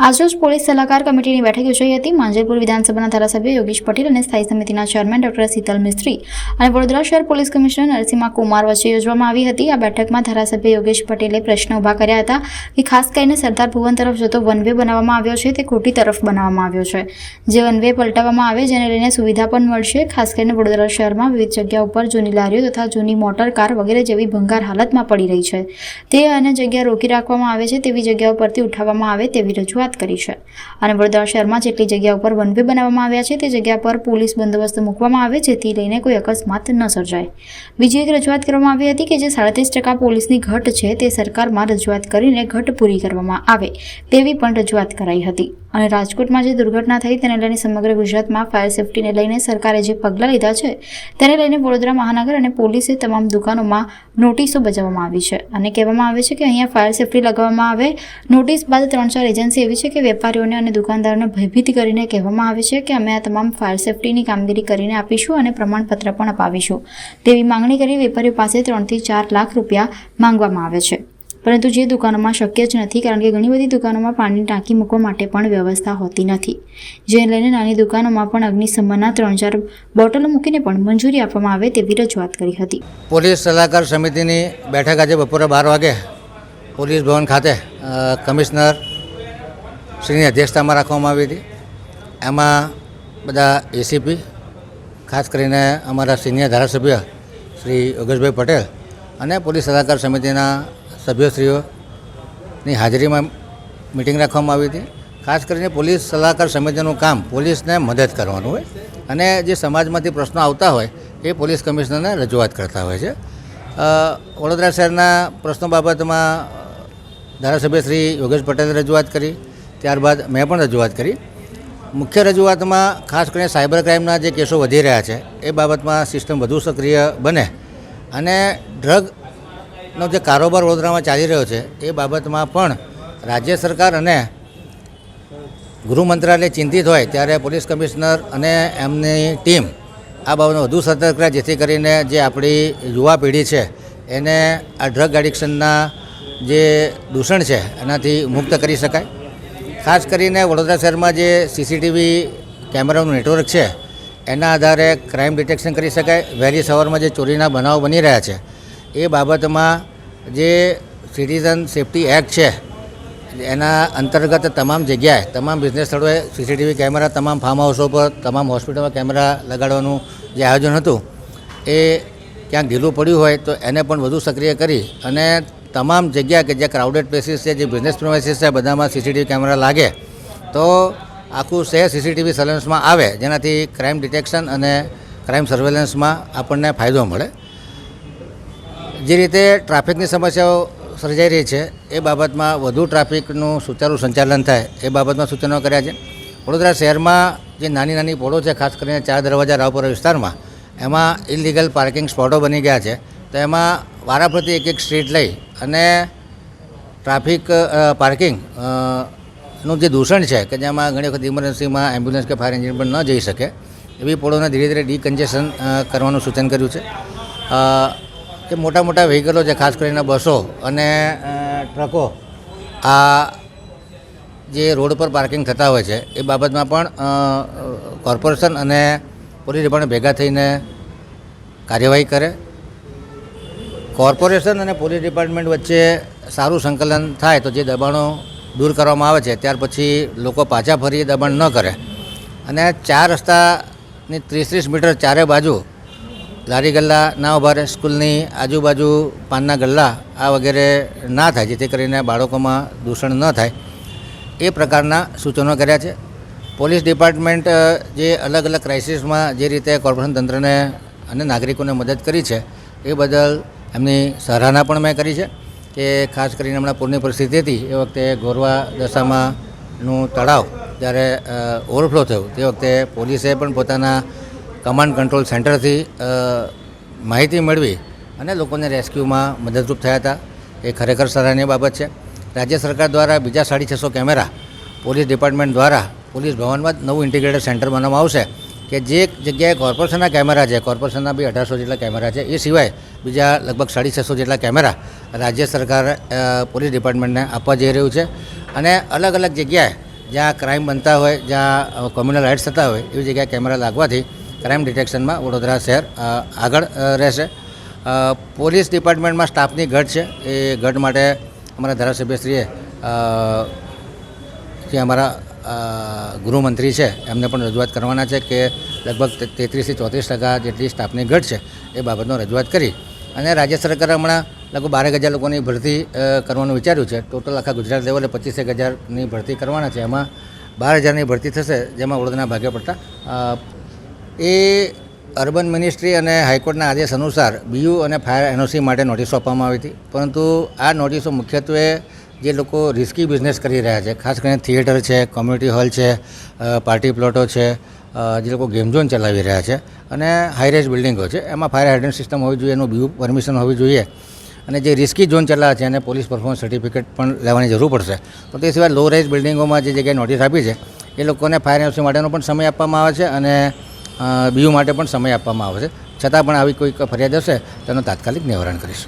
આજરોજ પોલીસ સલાહકાર કમિટીની બેઠક યોજાઈ હતી। માંજલપુર વિધાનસભાના ધારાસભ્ય યોગેશ પટેલ અને સ્થાયી સમિતિના ચેરમેન ડોક્ટર શીતલ મિસ્ત્રી અને વડોદરા શહેર પોલીસ કમિશનર નરસિંહા કુમાર વચ્ચે યોજવામાં આવી હતી। આ બેઠકમાં ધારાસભ્ય યોગેશ પટેલે પ્રશ્ન ઊભા કર્યા હતા કે ખાસ કરીને સરદાર ભુવન તરફ જતો વન વે બનાવવામાં આવ્યો છે તે ખોટી તરફ બનાવવામાં આવ્યો છે, જે વન વે પલટાવવામાં આવે જેને લઈને સુવિધા પણ મળશે। ખાસ કરીને વડોદરા શહેરમાં વિવિધ જગ્યા ઉપર જૂની લારીઓ તથા જૂની મોટર કાર વગેરે જેવી ભંગાર હાલતમાં પડી રહી છે, તે અન્ય જગ્યા રોકી રાખવામાં આવે છે તેવી જગ્યાઓ પરથી ઉઠાવવામાં આવે તેવી રજૂઆત કરી છે અને વડોદરા શહેરમાં જેટલી જગ્યા ઉપર વન વે બનાવવામાં આવ્યા છે તે જગ્યા પર પોલીસ બંદોબસ્ત મૂકવામાં આવે જેથી લઈને કોઈ અકસ્માત ન સર્જાય। બીજી એક રજૂઆત કરવામાં આવી હતી કે જે 37% પોલીસની ઘટ છે તે સરકારમાં રજૂઆત કરીને ઘટ પૂરી કરવામાં આવે તેવી પણ રજૂઆત કરાઈ હતી। અને રાજકોટમાં જે દુર્ઘટના થઈ તેને લઈને સમગ્ર ગુજરાતમાં ફાયર સેફટીને લઈને સરકારે જે પગલાં લીધા છે તેને લઈને વડોદરા મહાનગર અને પોલીસે તમામ દુકાનોમાં નોટિસો બજાવવામાં આવી છે અને કહેવામાં આવે છે કે અહીંયા ફાયર સેફટી લગાવવામાં આવે। નોટિસ બાદ 3-4 એજન્સી એવી છે કે વેપારીઓને અને દુકાનદારોને ભયભીત કરીને કહેવામાં આવે છે કે અમે આ તમામ ફાયર સેફટીની કામગીરી કરીને આપીશું અને પ્રમાણપત્ર પણ અપાવીશું તેવી માંગણી કરી વેપારીઓ પાસે 3 થી 4 લાખ રૂપિયા માંગવામાં આવે છે, પરંતુ જે દુકાનોમાં શક્ય જ નથી કારણ કે ઘણી બધી દુકાનોમાં પાણીની ટાંકી મૂકવા માટે પણ વ્યવસ્થા હોતી નથી, જેને લઈને નાની દુકાનોમાં પણ અગ્નિશમનના 3-4 બોટલો મૂકીને પણ મંજૂરી આપવામાં આવે તેવી રજૂઆત કરી હતી। પોલીસ સલાહકાર સમિતિની બેઠક આજે બપોરે 12 વાગે પોલીસ ભવન ખાતે કમિશનર શ્રીની અધ્યક્ષતામાં રાખવામાં આવી હતી। એમાં બધા એસીપી ખાસ કરીને અમારા સિનિયર ધારાસભ્ય શ્રી યોગેશભાઈ પટેલ અને પોલીસ સલાહકાર સમિતિના સભ્યશ્રીઓની હાજરીમાં મિટિંગ રાખવામાં આવી હતી। ખાસ કરીને પોલીસ સલાહકાર સમિતિનું કામ પોલીસને મદદ કરવાનું હોય અને જે સમાજમાંથી પ્રશ્નો આવતા હોય એ પોલીસ કમિશનરને રજૂઆત કરતા હોય છે। વડોદરા શહેરના પ્રશ્નો બાબતમાં ધારાસભ્ય શ્રી યોગેશ પટેલે રજૂઆત કરી, ત્યારબાદ મેં પણ રજૂઆત કરી। મુખ્ય રજૂઆતમાં ખાસ કરીને સાયબર ક્રાઇમના જે કેસો વધી રહ્યા છે એ બાબતમાં સિસ્ટમ વધુ સક્રિય બને અને ડ્રગનો જે કારોબાર વડોદરામાં ચાલી રહ્યો છે એ બાબતમાં પણ રાજ્ય સરકાર અને ગૃહ મંત્રાલય ચિંતિત હોય ત્યારે પોલીસ કમિશનર અને એમની ટીમ આ બાબતમાં વધુ સતર્ક રહે જેથી કરીને જે આપણી યુવા પેઢી છે એને આ ડ્રગ એડિક્શનના જે દૂષણ છે એનાથી મુક્ત કરી શકાય। ખાસ કરીને વડોદરા શહેરમાં જે સીસીટીવી કેમેરાનું નેટવર્ક છે એના આધારે ક્રાઇમ ડિટેક્શન કરી શકાય। વહેલી સવારમાં જે ચોરીના બનાવો બની રહ્યા છે એ બાબતમાં જે સિટીઝન સેફટી એક્ટ છે એના અંતર્ગત તમામ જગ્યાએ તમામ બિઝનેસ સ્થળોએ સીસીટીવી કેમેરા, તમામ ફાર્મ હાઉસો પર, તમામ હોસ્પિટલમાં કેમેરા લગાડવાનું જે આયોજન હતું એ ક્યાંક ઢીલું પડ્યું હોય તો એને પણ વધુ સક્રિય કરી અને તમામ જગ્યા કે જે ક્રાઉડેડ પ્લેસીસ છે, જે બિઝનેસ પ્રેમિસીસ છે બધામાં સીસીટીવી કેમેરા લાગે તો આખું શહેર સીસીટીવી સર્વેલન્સમાં આવે જેનાથી ક્રાઇમ ડિટેક્શન અને ક્રાઇમ સર્વેલન્સમાં આપણને ફાયદો મળે। જે રીતે ટ્રાફિકની સમસ્યાઓ સર્જાઈ રહી છે એ બાબતમાં વધુ ટ્રાફિકનું સુચારું સંચાલન થાય એ બાબતમાં સૂચનો કર્યા છે। વડોદરા શહેરમાં જે નાની નાની પોળો છે, ખાસ કરીને 4 દરવાજા રાવપુરા વિસ્તારમાં એમાં ઇલીગલ પાર્કિંગ સ્પોટો બની ગયા છે, તો એમાં વારાફરતી એક સ્ટ્રીટ લઈ અને ટ્રાફિક પાર્કિંગ નું જે દૂષણ છે કે જેમાં ઘણી વખત ઇમરજન્સીમાં એમ્બ્યુલન્સ કે ફાયર એન્જિન પણ ન જઈ શકે એવી પોળોને ધીરે ધીરે ડીકન્જેશન કરવાનું સૂચન કર્યું છે। જે મોટા મોટા વ્હીકલો છે, ખાસ કરીને બસો અને ટ્રકો આ જે રોડ પર પાર્કિંગ થતા હોય છે એ બાબતમાં પણ કોર્પોરેશન અને પોલીસ ડિપાર્ટમેન્ટ ભેગા થઈને કાર્યવાહી કરે। કોર્પોરેશન અને પોલીસ ડિપાર્ટમેન્ટ વચ્ચે સારું સંકલન થાય તો જે દબાણો દૂર કરવામાં આવે છે ત્યાર પછી લોકો પાછા ફરી દબાણ ન કરે અને 4 રસ્તાની 30-30 મીટર ચારે બાજુ લારી ગલ્લા ના ઊભા રહે, સ્કૂલની આજુબાજુ પાનના ગલ્લા આ વગેરે ના થાય જેથી કરીને બાળકોમાં દૂષણ ન થાય એ પ્રકારના સૂચનો કર્યા છે। પોલીસ ડિપાર્ટમેન્ટ જે અલગ અલગ ક્રાઇસિસમાં જે રીતે કોર્પોરેશન તંત્રને અને નાગરિકોને મદદ કરી છે એ બદલ એમની સરાહના પણ મેં કરી છે કે ખાસ કરીને હમણાં પૂરની પરિસ્થિતિ હતી એ વખતે ગોરવા દશામાનું તળાવ જ્યારે ઓવરફ્લો થયું તે વખતે પોલીસે પણ પોતાના કમાન્ડ કંટ્રોલ સેન્ટરથી માહિતી મેળવી અને લોકોને રેસ્ક્યુમાં મદદરૂપ થયા હતા, એ ખરેખર સરાહનીય બાબત છે। રાજ્ય સરકાર દ્વારા બીજા 650 કેમેરા પોલીસ ડિપાર્ટમેન્ટ દ્વારા પોલીસ ભવનમાં જ નવું ઇન્ટિગ્રેટેડ સેન્ટર બનાવવામાં આવશે કે જે જગ્યાએ કોર્પોરેશનના કેમેરા છે, કોર્પોરેશનના બી 1800 જેટલા કેમેરા છે, એ સિવાય બીજા લગભગ 650 જેટલા કેમેરા રાજ્ય સરકાર પોલીસ ડિપાર્ટમેન્ટને આપવા જઈ રહ્યું છે. અને અલગ અલગ જગ્યાએ જ્યાં ક્રાઇમ બનતા હોય, જ્યાં કોમ્યુનલ રાઇટ્સ થતા હોય એવી જગ્યાએ કેમેરા લાગવાથી ક્રાઇમ ડિટેક્શનમાં વડોદરા શહેર આગળ રહેશે. પોલીસ ડિપાર્ટમેન્ટમાં સ્ટાફની ઘટ છે, એ ઘટ માટે અમારા ધારાસભ્યશ્રીએ જે અમારા ગૃહમંત્રી છે એમને પણ રજૂઆત કરવાના છે કે લગભગ 33 થી 34% જેટલી સ્ટાફની ઘટ છે એ બાબતનો રજૂઆત કરી. અને રાજ્ય સરકારે હમણાં લગભગ 12,000 લોકોની ભરતી કરવાનું વિચાર્યું છે. ટોટલ આખા ગુજરાત લેવલે 25,000ની ભરતી કરવાના છે. એમાં 12,000ની ભરતી થશે, જેમાં વડોદરાના ભાગે પડતા એ અર્બન મિનિસ્ટ્રી અને હાઈકોર્ટના આદેશ અનુસાર BU અને ફાયર NOC માટે નોટિસો આપવામાં આવી હતી. પરંતુ આ નોટિસો મુખ્યત્વે જે લોકો રિસ્કી બિઝનેસ કરી રહ્યા છે, ખાસ કરીને થિયેટર છે, કોમ્યુનિટી હોલ છે, પાર્ટી પ્લોટો છે, જે લોકો ગેમ ઝોન ચલાવી રહ્યા છે અને હાઈરેઝ બિલ્ડિંગો છે, એમાં ફાયર હાઇડ્રન્ટ સિસ્ટમ હોવી જોઈએ, એનું BU પરમિશન હોવી જોઈએ. અને જે રિસ્કી ઝોન ચલાવે છે એને પોલીસ પરફોર્મન્સ સર્ટિફિકેટ પણ લેવાની જરૂર પડશે. તો તે સિવાય લો રાઇઝ બિલ્ડિંગોમાં જે જગ્યાએ નોટિસ આપી છે એ લોકોને ફાયર NOC માટેનો પણ સમય આપવામાં આવે છે અને BU માટે પણ સમય આપવામાં આવે છે. છતાં પણ આવી કોઈ ફરિયાદ હશે તેનું તાત્કાલિક નિવારણ કરીશું.